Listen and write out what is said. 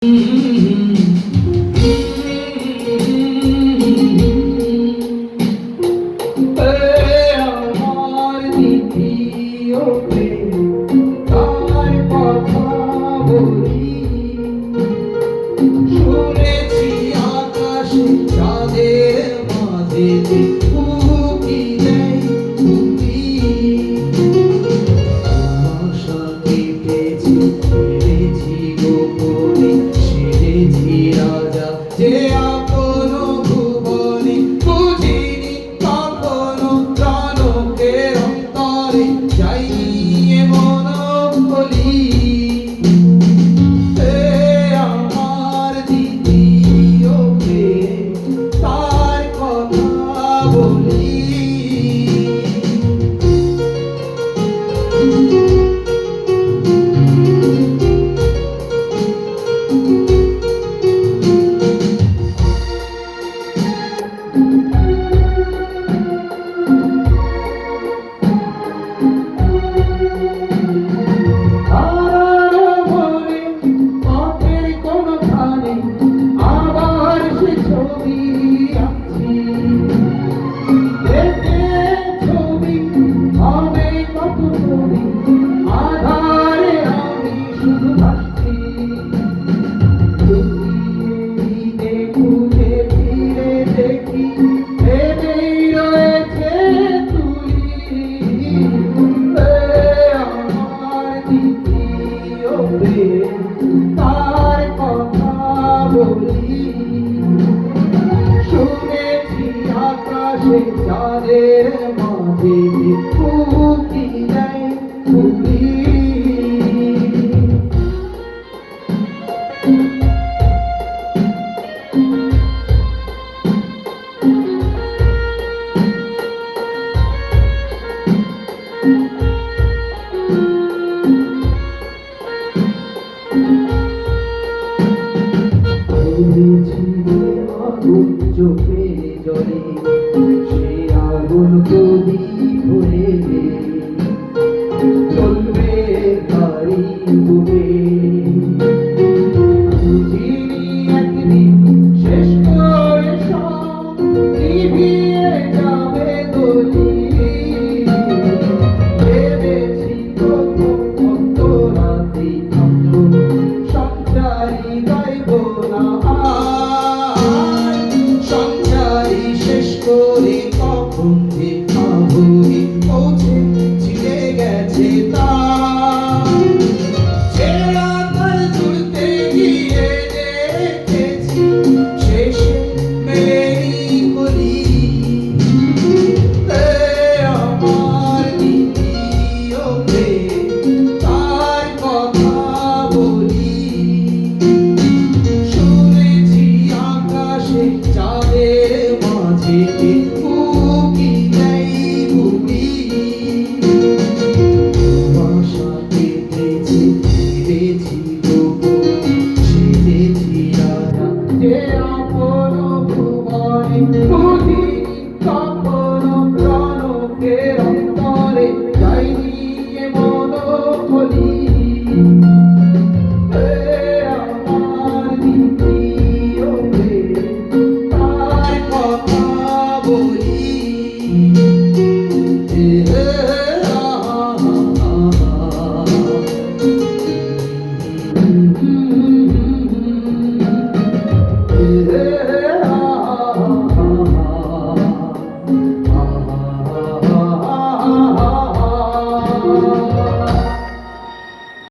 আমার দ্বিতীয় তার কথা বলি, শুনেছি আকাশে চাঁদের মাঝে উঁকি দেয় উঁকি, আশা কেটেছি ফিরেছি গোপনে, সেরেছি রাজা যে আপন ভুবনে, বুঝিনি কখনো প্রাণকের অন্তরে যাইয়ে মন বলি। আমার দ্বিতীয় তার কথা বলি। তার কথা বলি, শুনেছি আকাশে চাঁদের মাঝে উঁকি দেয় উঁকি। চোখে